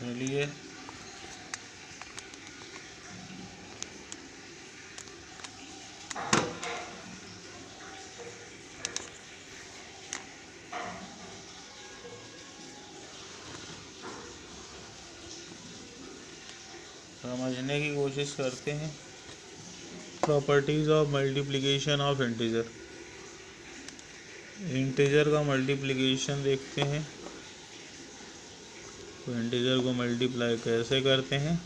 चलिए समझने की कोशिश करते हैं। Properties of multiplication of integer. Integer का मल्टीप्लिकेशन देखते हैं। तो इंटीजर को मल्टीप्लाई कैसे करते हैं।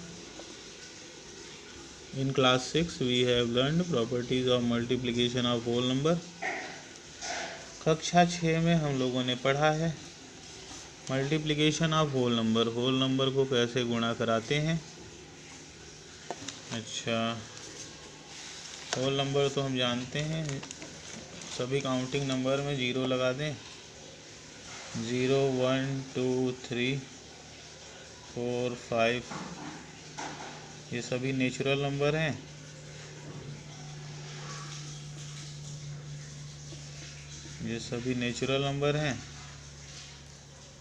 In class 6 we have learned properties of multiplication of whole number. कक्षा 6 में हम लोगों ने पढ़ा है multiplication of whole number. Whole number को कैसे गुणा कराते हैं। अच्छा, होल नंबर तो हम जानते हैं, सभी काउंटिंग नंबर में 0 लगा दें। 0 1 2 3 4 5 ये सभी नेचुरल नंबर हैं। ये सभी नेचुरल नंबर हैं,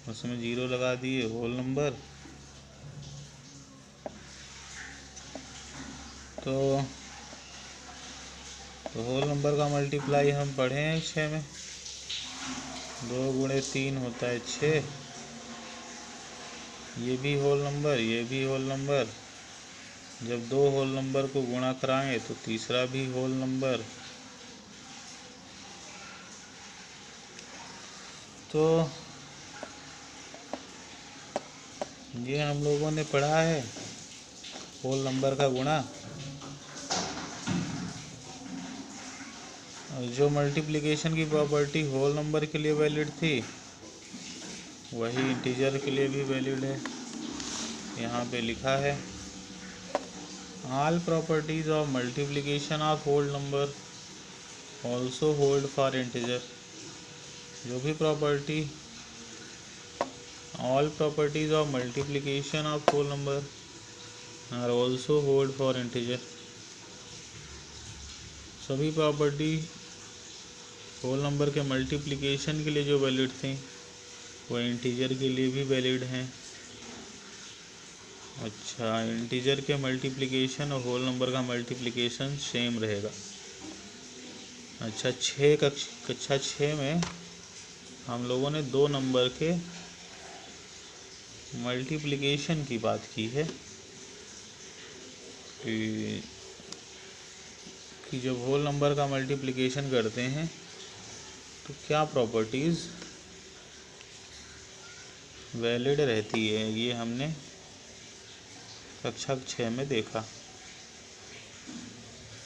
उसमें 0 लगा दिए, होल नंबर। तो होल नंबर का मल्टीप्लाई हम पढ़े हैं 6 में। 2 गुणे 3 होता है 6। ये भी होल नंबर, ये भी होल नंबर। जब 2 होल नंबर को गुणा कराएं तो तीसरा भी होल नंबर। तो ये हम लोगों ने पढ़ा है होल नंबर का गुणा। जो मल्टीप्लिकेशन की प्रॉपर्टी होल नंबर के लिए वैलिड थी वही इंटीजर के लिए भी वैलिड है। यहाँ पे लिखा है all properties of multiplication of whole number also hold for integer. जो भी property all properties of multiplication of whole number are also hold for integer. सभी प्रॉपर्टी होल नंबर के मल्टीप्लिकेशन के लिए जो वैलिड थी वो इंटीजर के लिए भी वैलिड हैं। अच्छा, इंटीजर के मल्टीप्लिकेशन और होल नंबर का मल्टीप्लिकेशन सेम रहेगा। अच्छा, कक्षा 6 में हम लोगों ने 2 नंबर के मल्टीप्लिकेशन की बात की है कि जब होल नंबर का मल्टीप्लिकेशन करते हैं तो क्या प्रॉपर्टीज़ वैलिड रहती है। ये हमने कक्षा 6 में देखा।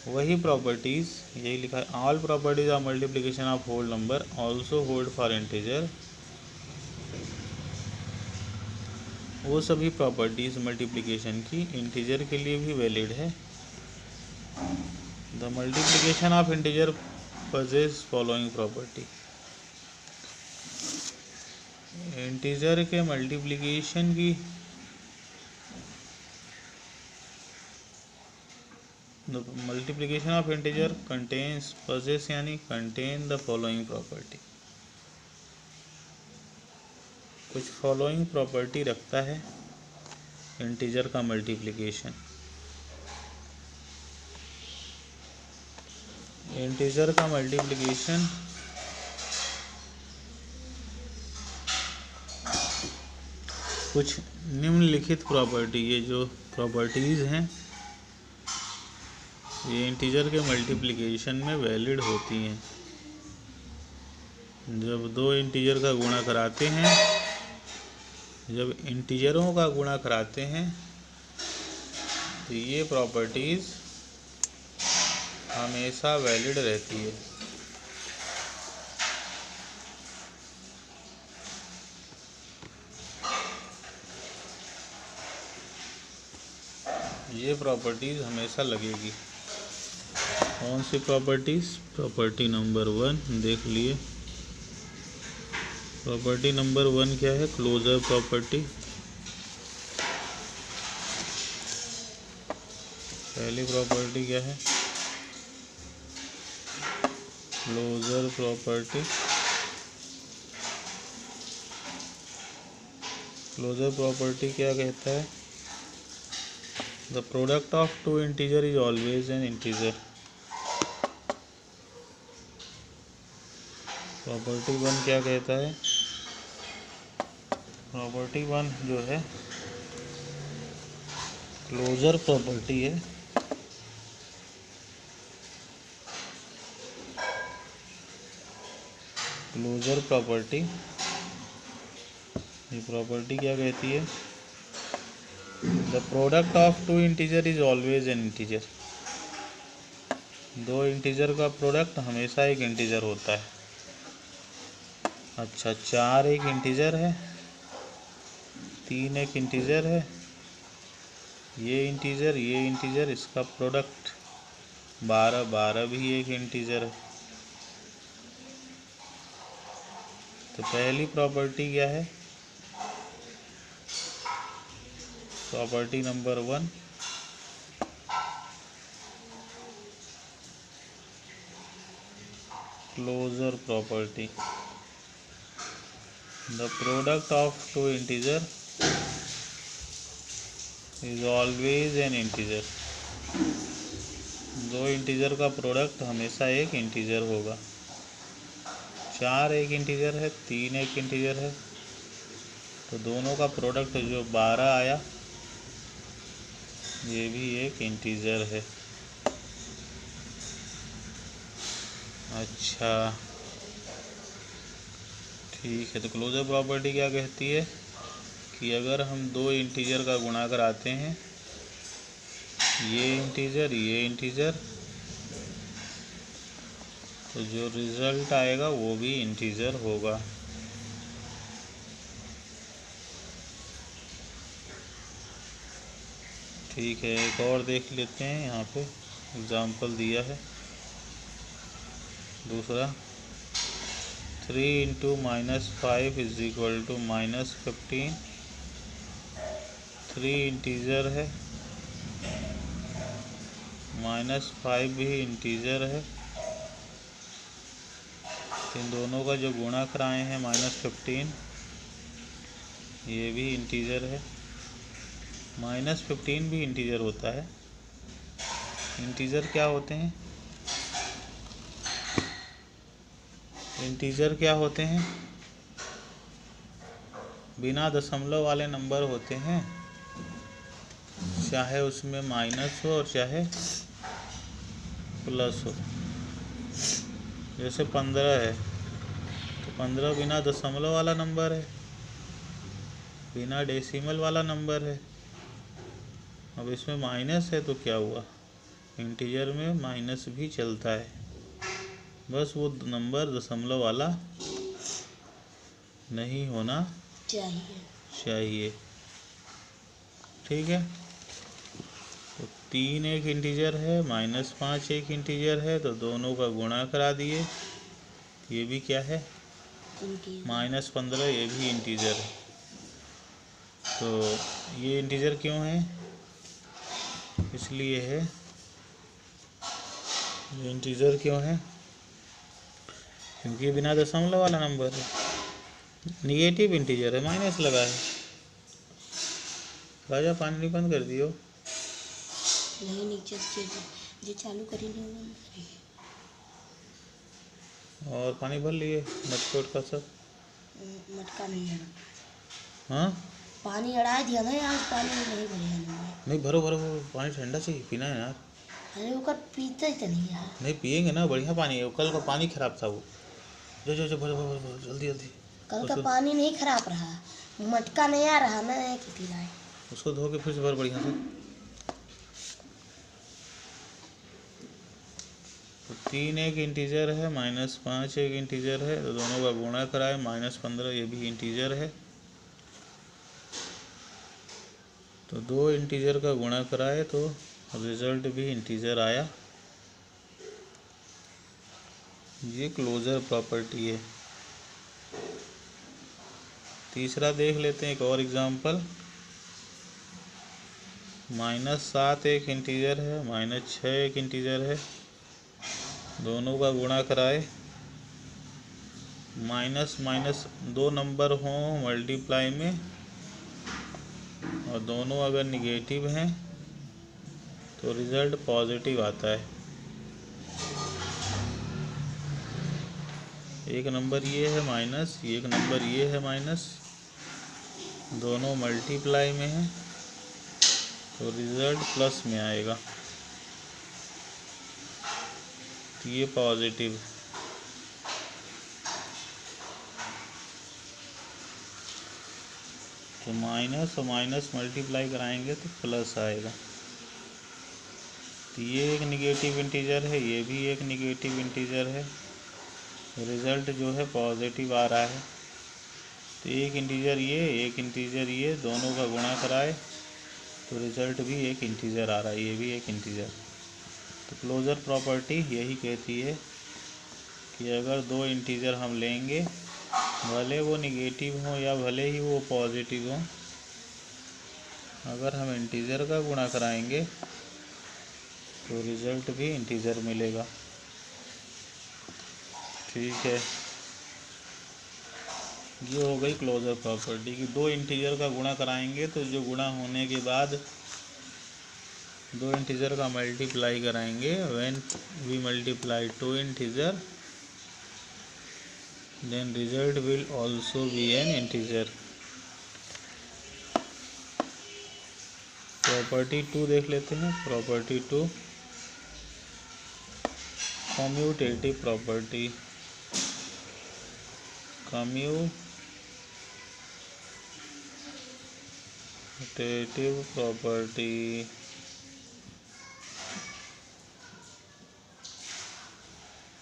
वही प्रॉपर्टीज़ यही लिखा है all properties of multiplication of whole number also hold for integer. वो सभी प्रॉपर्टीज़ मल्टीप्लिकेशन की इंटीजर के लिए भी वैलिड है। The multiplication of integer possess following property. Integer के मल्टीप्लिकेशन की the multiplication of integer contains possess यानी कंटेन द फॉलोइंग प्रॉपर्टी। कुछ फॉलोइंग प्रॉपर्टी रखता है इंटीजर का मल्टीप्लिकेशन। इंटीजर का मल्टीप्लिकेशन कुछ निम्नलिखित प्रॉपर्टी, ये जो प्रॉपर्टीज़ हैं ये इंटीजर के मल्टीप्लिकेशन में वैलिड होती हैं। जब 2 इंटीजर का गुणा कराते हैं, जब इंटीजरों का गुणा कराते हैं तो ये प्रॉपर्टीज़ हमेशा वैलिड रहती है। ये प्रॉपर्टीज़ हमेशा लगेगी। कौन सी प्रॉपर्टीज़। प्रॉपर्टी नंबर 1 देख लिए। प्रॉपर्टी नंबर 1 क्या है। Closure property. पहली प्रॉपर्टी क्या है। Closure property. क्लोजर प्रॉपर्टी क्या कहता है? The product of two integer is always an integer. Property 1 क्या कहता है? प्रॉपर्टी 1 जो है क्लोजर प्रॉपर्टी है, क्लोजर प्रॉपर्टी, ये प्रॉपर्टी क्या कहती है? The product of two integer is always an integer. दो इंटीजर का प्रोडक्ट हमेशा एक इंटीजर होता है। अच्छा, 4 एक इंटीजर है, 3 एक इंटीजर है, ये इंटीजर, इसका प्रोडक्ट 12 भी एक इंटीजर है। तो पहली प्रॉपर्टी क्या है? Property number 1, closure property, the product of two integer is always an integer. दो इंटीजर का प्रोडक्ट हमेशा एक इंटीजर होगा। 4 एक इंटीजर है, 3 एक इंटीजर है, तो दोनों का प्रोडक्ट जो 12 आया ये भी एक इंटीजर है। अच्छा ठीक है, तो क्लोजर प्रॉपर्टी क्या कहती है कि अगर हम दो इंटीजर का गुणा कराते हैं, ये इंटीजर, तो जो रिजल्ट आएगा वो भी इंटीजर होगा। ठीक है, एक और देख लेते हैं, यहाँ पे एग्जाम्पल दिया है दूसरा। 3 × -5 इज इक्वल टू -15। 3 इंटीजर है, -5 भी इंटीजर है, इन दोनों का जो गुणा कराए हैं -15, ये भी इंटीजर है। -15 भी इंटीजर होता है। इंटीजर क्या होते हैं? इंटीजर क्या होते हैं? बिना दशमलव वाले नंबर होते हैं, चाहे उसमें माइनस हो और चाहे प्लस हो। जैसे 15 है, तो 15 बिना दशमलव वाला नंबर है, बिना डेसिमल वाला नंबर है। अब इसमें माइनस है तो क्या हुआ? इंटीजर में माइनस भी चलता है, बस वो नंबर दशमलव वाला नहीं होना चाहिए। ठीक है, तो 3 एक इंटीजर है, -5 एक इंटीजर है, तो दोनों का गुणा करा दिए, ये भी क्या है? -15, ये भी इंटीजर है। तो ये इंटीजर क्यों है? इसलिए है, ये इंटीजर क्यों है? क्योंकि बिना दशमलव वाला नंबर है, निगेटिव इंटीजर है, माइनस लगा है। राजा पानी बंद कर दियो। नहीं नीचे जो चालू करी नहीं और पानी भर लिए मटकोट का सब? मटका नहीं है। हाँ, पानी अड़ा दिया ना यार, पानी नहीं भरे। नहीं भरो, पानी ठंडा चाहिए, पीना है यार। अरे वो कर पीते तो नहीं यार। नहीं पिएंगे ना, बढ़िया पानी है, कल का पानी खराब था वो। जो भरो जल्दी। कल का पानी नहीं खराब रहा, मटका नहीं आ रहा ना कि पी रहा है। उसको धो के फिर से भर बढ़िया से। तो 3 एक इंटीजर है, -5 एक इंटीजर है, तो दोनों का गुणा कराए, -15 ये भी इंटीजर है, तो दो इंटीजर का गुणा कराए तो रिजल्ट भी इंटीजर आया। ये क्लोजर प्रॉपर्टी है। तीसरा देख लेते हैं, एक और एग्जांपल। -7 एक इंटीजर है, -6 एक इंटीजर है, दोनों का गुणा कराए, माइनस दो नंबर हों मल्टीप्लाई में और दोनों अगर निगेटिव हैं तो रिज़ल्ट पॉजिटिव आता है। एक नंबर ये है माइनस, एक नंबर ये है माइनस, दोनों मल्टीप्लाई में हैं तो रिज़ल्ट प्लस में आएगा, तो ये पॉजिटिव। तो माइनस और माइनस मल्टीप्लाई कराएंगे तो प्लस आएगा। तो ये एक निगेटिव इंटीजर है, ये भी एक निगेटिव इंटीजर है, रिज़ल्ट जो है पॉजिटिव आ रहा है। तो एक इंटीजर ये, एक इंटीजर ये, दोनों का गुणा कराए तो रिज़ल्ट भी एक इंटीजर आ रहा है, ये भी एक इंटीजर। तो क्लोजर प्रॉपर्टी यही कहती है कि अगर दो इंटीजर हम लेंगे, भले वो निगेटिव हो या भले ही वो पॉजिटिव हो, अगर हम इंटीजर का गुणा कराएंगे तो रिज़ल्ट भी इंटीजर मिलेगा। ठीक है, ये हो गई क्लोजर प्रॉपर्टी कि दो इंटीजर का गुणा कराएंगे तो जो गुणा होने के बाद दो इंटीजर का मल्टीप्लाई कराएंगे, when we multiply two integer then result will also be an integer. Property 2 देख लेते हैं। Property 2 commutative property. Commutative property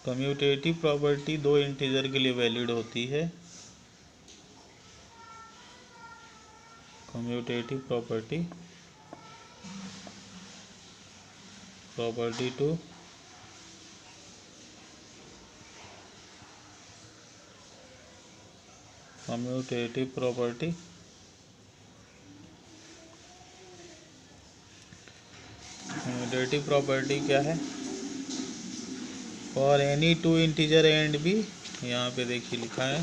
commutative property दो इंटीजर के लिए वैलिड होती है। Commutative property property 2 commutative property commutative property क्या है? For any two integer a and b, यहाँ पे देखिए लिखा है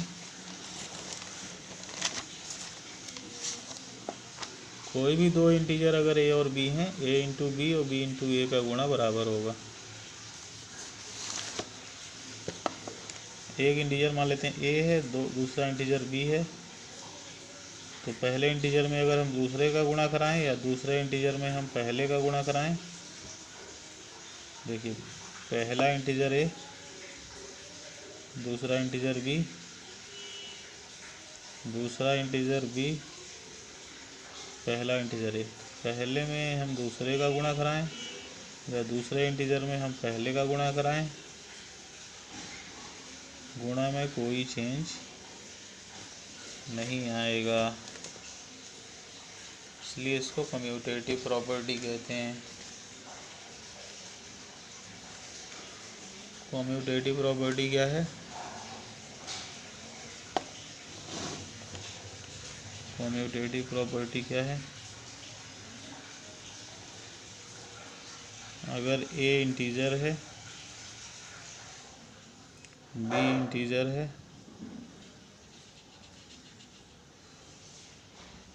कोई भी दो इंटीजर अगर ए और बी हैं, ए इंटू बी और बी इंटू ए का गुणा बराबर होगा। एक इंटीजर मान लेते हैं ए है, दूसरा इंटीजर बी है, तो पहले इंटीजर में अगर हम दूसरे का गुणा कराएं या दूसरे इंटीजर में हम पहले का गुणा कराएं, देखिए पहला इंटीजर ए, दूसरा इंटीजर बी, दूसरा इंटीजर बी, पहला इंटीजर ए। पहले में हम दूसरे का गुणा कराएं या दूसरे इंटीजर में हम पहले का गुणा कराएं, गुणा में कोई चेंज नहीं आएगा, इसलिए इसको कम्यूटेटिव प्रॉपर्टी कहते हैं। कम्यूटेटिव प्रॉपर्टी क्या है? कम्यूटेटिव प्रॉपर्टी क्या है? अगर ए इंटीजर है, बी इंटीजर है,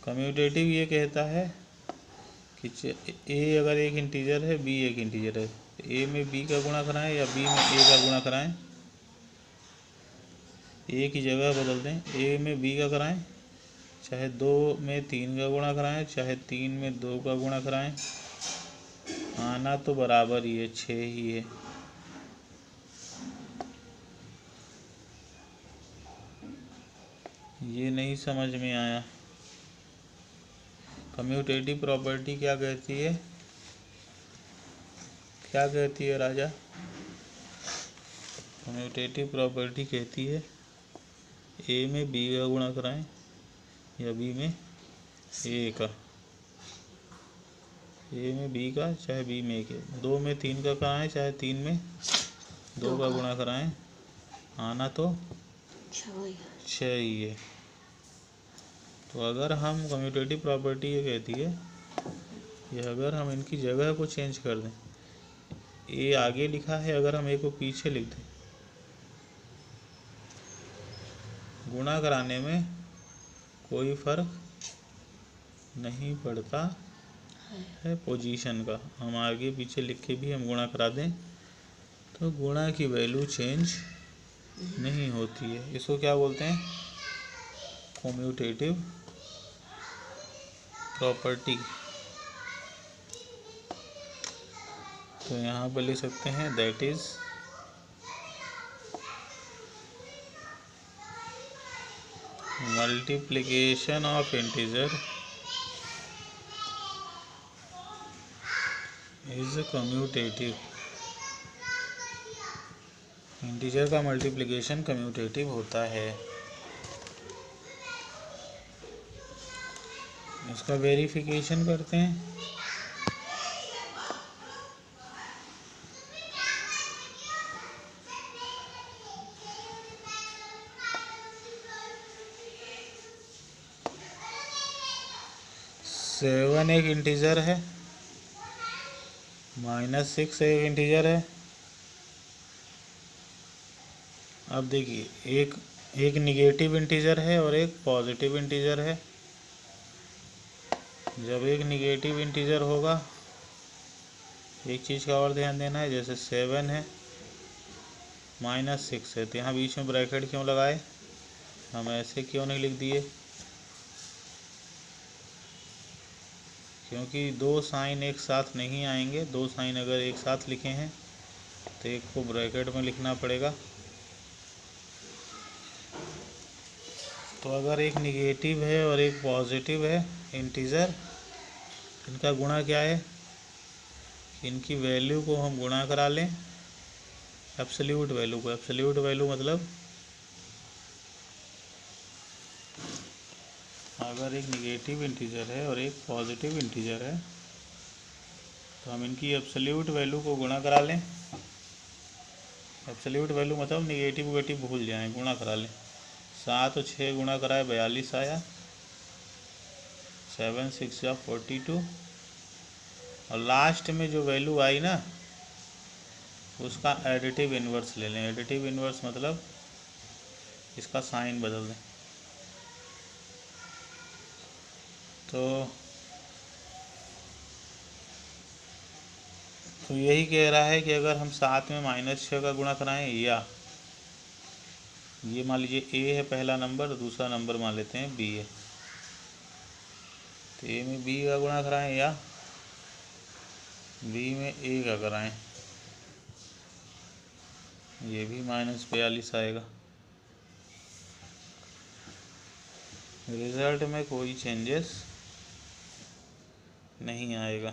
कम्यूटेटिव ये कहता है कि ए अगर एक इंटीजर है, बी एक इंटीजर है, ए में बी का गुणा कराएं या बी में ए का गुणा कराएं, ए की जगह बदल दें, ए में बी का कराएं, चाहे 2 में 3 का गुणा कराएं, चाहे 3 में 2 का गुणा कराएं, आना तो बराबर ही है, 6 ही है। ये नहीं समझ में आया? कम्यूटेटिव प्रॉपर्टी क्या कहती है? क्या कहती है राजा? कम्यूटेटिव प्रॉपर्टी कहती है ए में बी का गुणा कराएं या बी में ए का, ए में बी का चाहे बी में ए के, 2 में 3 का कराएं चाहे 3 में 2 का गुणा कराएं, आना तो 6 ही है। तो अगर हम कम्यूटेटिव प्रॉपर्टी ये कहती है कि अगर हम इनकी जगह को चेंज कर दें, ए आगे लिखा है, अगर हम ए को पीछे लिख दें, गुणा कराने में कोई फर्क नहीं पड़ता है। है पोजीशन का। हम आगे पीछे लिख के भी हम गुणा करा दें तो गुणा की वैल्यू चेंज नहीं होती है। इसको क्या बोलते हैं? Commutative property. तो यहाँ पर लिख सकते हैं that is multiplication of integer is commutative. Integer का मल्टीप्लिकेशन कम्यूटेटिव होता है। इसका वेरिफिकेशन करते हैं। सेवन एक इंटीजर है, -6 एक इंटीजर है। अब देखिए एक निगेटिव इंटीजर है और एक पॉजिटिव इंटीजर है। जब एक निगेटिव इंटीजर होगा, एक चीज़ का और ध्यान देना है, जैसे 7 है -6 है तो यहाँ बीच में ब्रैकेट क्यों लगाए? हम ऐसे क्यों नहीं लिख दिए? क्योंकि दो साइन एक साथ नहीं आएंगे। दो साइन अगर एक साथ लिखे हैं तो एक को ब्रैकेट में लिखना पड़ेगा। तो अगर एक निगेटिव है और एक पॉजिटिव है इंटीजर, इनका गुणा क्या है? इनकी वैल्यू को हम गुणा करा लें एब्सोल्यूट वैल्यू को। एब्सोल्यूट वैल्यू मतलब अगर एक निगेटिव इंटीजर है और एक पॉजिटिव इंटीजर है तो हम इनकी एब्सोल्यूट वैल्यू को गुणा करा लें। एब्सोल्यूट वैल्यू मतलब निगेटिव विगेटिव भूल जाएं, गुणा करा लें। 7 और 6 गुणा कराए 42 आया, 7 6 या 42। और लास्ट में जो वैल्यू आई ना, उसका एडिटिव इन्वर्स ले लें। एडिटिव इन्वर्स मतलब इसका साइन बदल दें। तो यही कह रहा है कि अगर हम साथ में -6 का गुणा कराएं, या ये मान लीजिए ए है पहला नंबर, दूसरा नंबर मान लेते हैं बी है, तो ए में बी का गुणा कराएं या बी में ए का कराएं, ये भी -42 आएगा। रिजल्ट में कोई चेंजेस नहीं आएगा।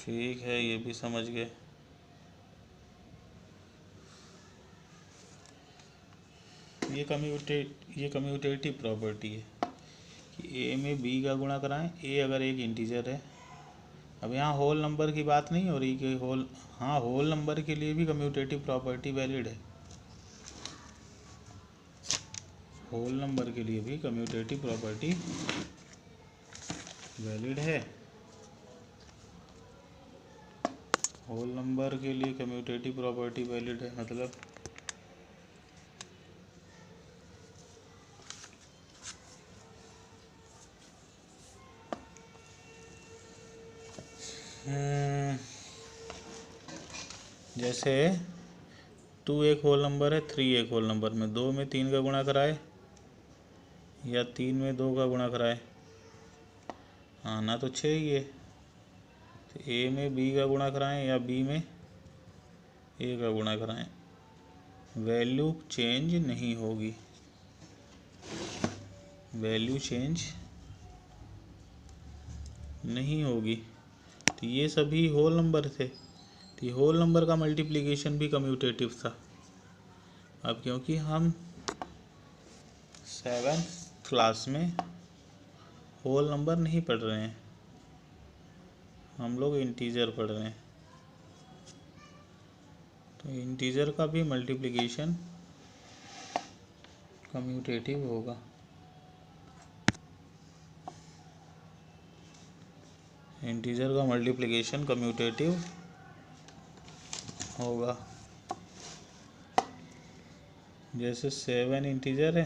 ठीक है, ये भी समझ गए। ये कम्यूटेटिव प्रॉपर्टी है कि ए में बी का गुणा कराएं। ए अगर एक इंटीजर है, अब यहाँ होल नंबर की बात नहीं हो रही कि होल नंबर के लिए भी कम्यूटेटिव प्रॉपर्टी वैलिड है। होल नंबर के लिए भी कम्यूटेटिव प्रॉपर्टी वैलिड है। होल नंबर के लिए कम्यूटेटिव प्रॉपर्टी वैलिड है मतलब जैसे 2 एक होल नंबर है, 3 एक होल नंबर में 2 में 3 का गुणा कराए या 3 में 2 का गुणा कराए, आना तो 6 ही है। तो ए में बी का गुणा कराएं या बी में ए का गुणा कराएं, वैल्यू चेंज नहीं होगी। वैल्यू चेंज नहीं होगी। तो ये सभी होल नंबर थे, तो ये होल नंबर का मल्टीप्लिकेशन भी कम्यूटेटिव था। अब क्योंकि हम 7th क्लास में होल नंबर नहीं पढ़ रहे हैं, हम लोग इंटीजर पढ़ रहे हैं, तो इंटीजर का भी मल्टीप्लिकेशन कम्यूटेटिव होगा। इंटीजर का मल्टीप्लिकेशन कम्यूटेटिव होगा। जैसे 7 इंटीजर है,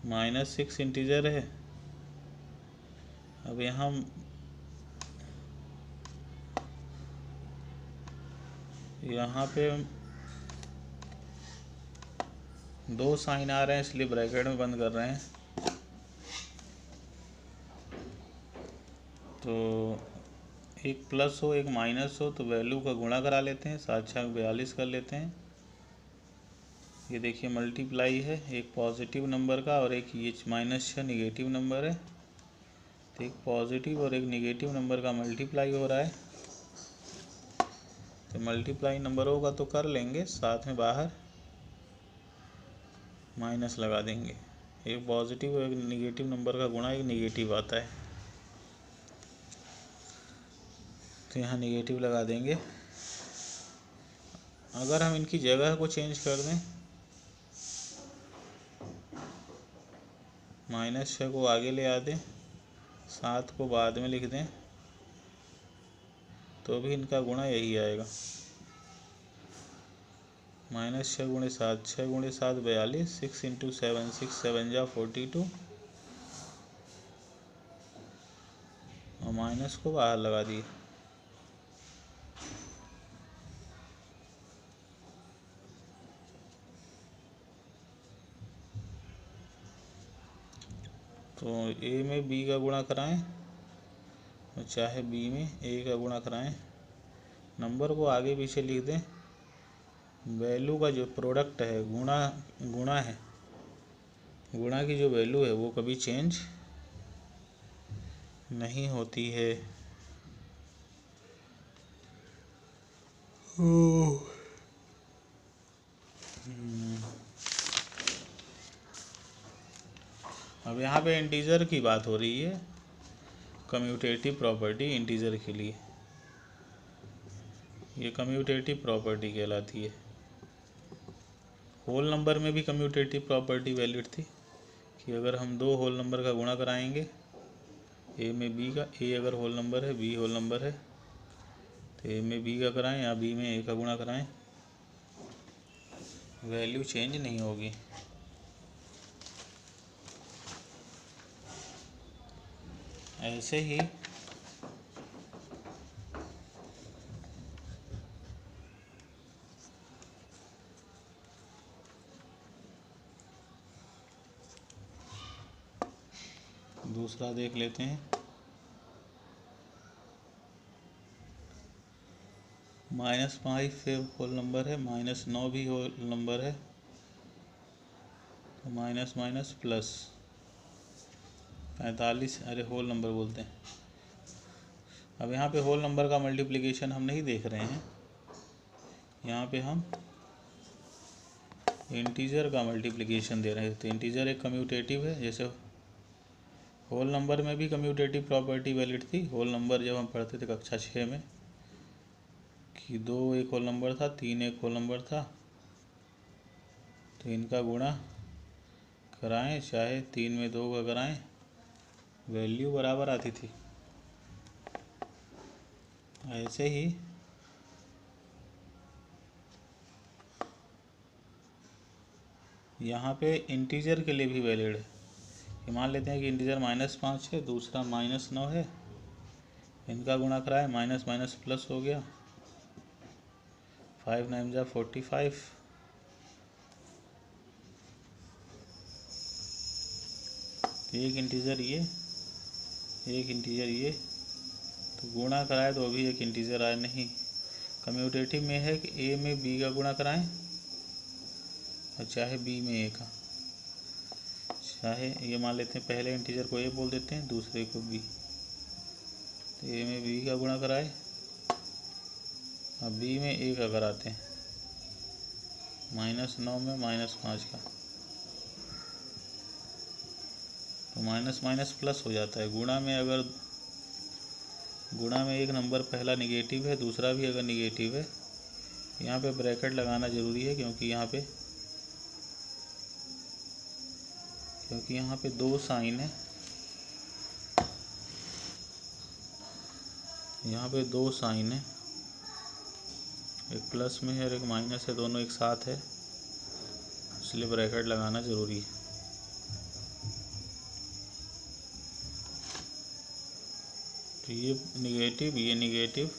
-6 इंटीजर है। अब यहाँ पे 2 साइन आ रहे हैं, इसलिए ब्रैकेट में बंद कर रहे हैं। तो एक प्लस हो एक माइनस हो तो वैल्यू का गुणा करा लेते हैं, 7 छक 42 कर लेते हैं। ये देखिए मल्टीप्लाई है, एक पॉजिटिव नंबर का और एक ये -6 निगेटिव नंबर है। तो एक पॉजिटिव और एक निगेटिव नंबर का मल्टीप्लाई हो रहा है। तो मल्टीप्लाई नंबर होगा तो कर लेंगे, साथ में बाहर माइनस लगा देंगे। एक पॉजिटिव और एक निगेटिव नंबर का गुणा एक निगेटिव आता है, तो यहाँ निगेटिव लगा देंगे। अगर हम इनकी जगह को चेंज कर दें, -6 को आगे ले आ दें, 7 को बाद में लिख दें, तो भी इनका गुणा यही आएगा। -6 × 7 6 × 7 42, 6 × 7 6 7 जा 42 और माइनस को बाहर लगा दिए। तो ए में बी का गुणा कराएं और चाहे बी में ए का गुणा कराएं, नंबर को आगे पीछे लिख दें। वैल्यू का जो प्रोडक्ट है गुणा है, गुणा की जो वैल्यू है वो कभी चेंज नहीं होती है। अब यहाँ पे इंटीजर की बात हो रही है, कम्यूटेटिव प्रॉपर्टी इंटीजर के लिए। ये कम्यूटेटिव प्रॉपर्टी कहलाती है। होल नंबर में भी कम्यूटेटिव प्रॉपर्टी वैलिड थी कि अगर हम 2 होल नंबर का गुणा कराएंगे, ए में बी का, ए अगर होल नंबर है बी होल नंबर है, तो ए में बी का कराएं या बी में ए का गुणा कराएं, वैल्यू चेंज नहीं होगी। ऐसे ही दूसरा देख लेते हैं। -5 होल नंबर है, -9 भी होल नंबर है, तो माइनस माइनस प्लस 45, अरे होल नंबर बोलते हैं। अब यहाँ पे होल नंबर का मल्टीप्लिकेशन हम नहीं देख रहे हैं, यहाँ पे हम इंटीजर का मल्टीप्लिकेशन दे रहे हैं। तो इंटीजर एक कम्यूटेटिव है, जैसे होल नंबर में भी कम्यूटेटिव प्रॉपर्टी वैलिड थी। होल नंबर जब हम पढ़ते थे कक्षा 6 में कि 2 एक होल नंबर था, 3 एक होल नंबर था, तो इनका गुणा कराएं, चाहे 3 में 2 का कराएं, वैल्यू बराबर आती थी। ऐसे ही यहाँ पे इंटीजर के लिए भी वैलिड है। मान लेते हैं कि इंटीजर -5 है, दूसरा -9 है, इनका गुणा कराएं, माइनस माइनस प्लस हो गया, 5 9 जा 45, एक इंटीजर ये, एक इंटीजर ये, तो गुणा कराए तो अभी एक इंटीजर आए नहीं। कम्यूटेटिव में है कि ए में बी का गुणा कराएं और चाहे बी में ए का, चाहे ये मान लेते हैं पहले इंटीजर को ए बोल देते हैं, दूसरे को बी, तो ए में बी का गुणा कराए और बी में ए का कराते हैं, -9 में -5 का, तो माइनस माइनस प्लस हो जाता है। गुणा में अगर गुणा में एक नंबर पहला निगेटिव है, दूसरा भी अगर निगेटिव है, यहाँ पे ब्रैकेट लगाना ज़रूरी है, क्योंकि यहाँ पे 2 साइन है, यहाँ पे 2 साइन है, एक प्लस में है और एक माइनस है, दोनों एक साथ है। इसलिए ब्रैकेट लगाना ज़रूरी है। तो ये निगेटिव,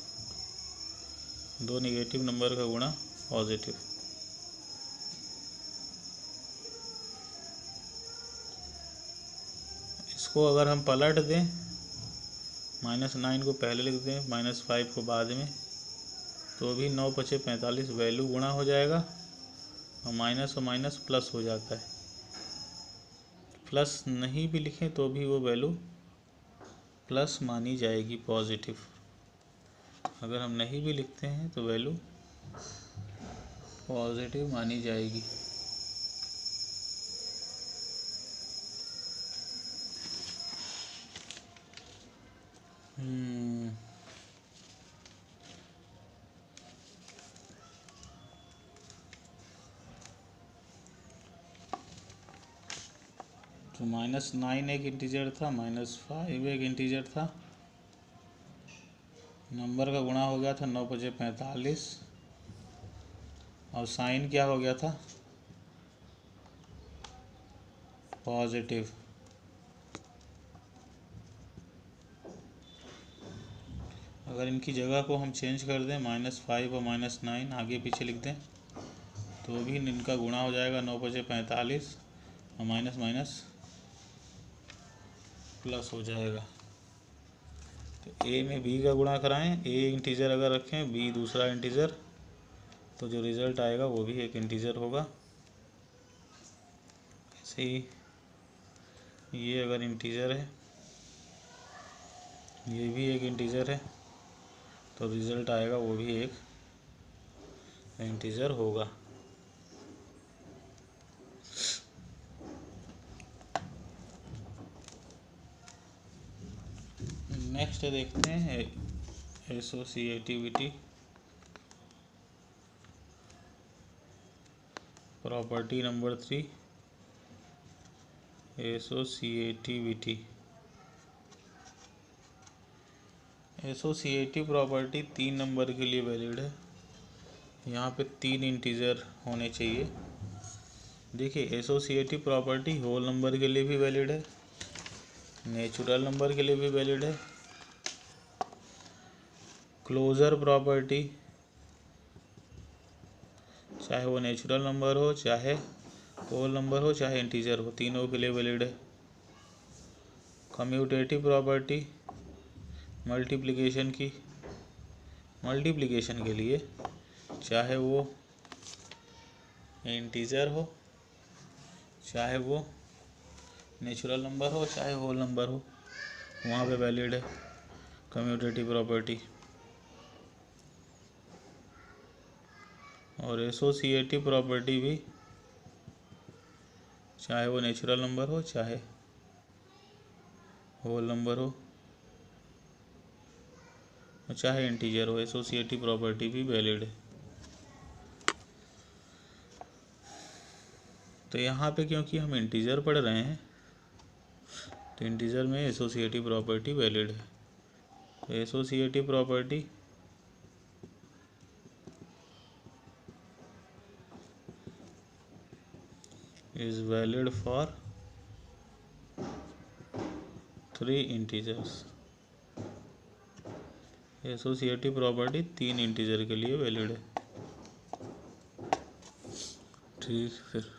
दो निगेटिव नंबर का गुणा पॉजिटिव। इसको अगर हम पलट दें, -9 को पहले लिख दें, -5 को बाद में, तो भी 9 × 45 वैल्यू गुणा हो जाएगा और माइनस प्लस हो जाता है। प्लस नहीं भी लिखें तो भी वो वैल्यू प्लस मानी जाएगी, पॉजिटिव। अगर हम नहीं भी लिखते हैं तो वैल्यू पॉजिटिव मानी जाएगी। तो -9 एक इंटीजर था, -5 एक इंटीजर था। नंबर का गुणा हो गया था 9 × 45 और साइन क्या हो गया था, पॉजिटिव। अगर इनकी जगह को हम चेंज कर दें, -5 और -9 आगे पीछे लिख दें, तो भी इनका गुणा हो जाएगा 9 × 45 और माइनस प्लस हो जाएगा। तो ए में बी का गुणा कराएं, ए इंटीजर अगर रखें, बी दूसरा इंटीजर, तो जो रिज़ल्ट आएगा वो भी एक इंटीजर होगा। ऐसे ही ये अगर इंटीजर है, ये भी एक इंटीजर है, तो रिज़ल्ट आएगा वो भी एक इंटीजर होगा। नेक्स्ट देखते हैं associativity, property number 3, associativity. Associative property 3 number के लिए वैलिड है। यहाँ पे 3 इंटीजर होने चाहिए। देखिए, एसोसिएटिव प्रॉपर्टी होल नंबर के लिए भी वैलिड है, नेचुरल नंबर के लिए भी वैलिड है। क्लोजर प्रॉपर्टी, चाहे वो नेचुरल नंबर हो, चाहे होल नंबर हो, चाहे इंटीजर हो, तीनों के लिए वैलिड है। कम्यूटेटिव प्रॉपर्टी, मल्टीप्लिकेशन के लिए, चाहे वो इंटीजर हो, चाहे वो नेचुरल नंबर हो, चाहे होल नंबर हो, वहाँ पे वैलिड है कम्यूटेटिव प्रॉपर्टी। और एसोसिएटिव प्रॉपर्टी भी, चाहे वो नेचुरल नंबर हो, चाहे होल नंबर हो, चाहे इंटीजर हो, एसोसिएटिव प्रॉपर्टी भी वैलिड है। तो यहाँ पे क्योंकि हम इंटीजर पढ़ रहे हैं, तो इंटीजर में एसोसिएटिव प्रॉपर्टी वैलिड है। तो associative property is valid for 3 integers। Associative property 3 integer के लिए वैलिड है। ठीक, फिर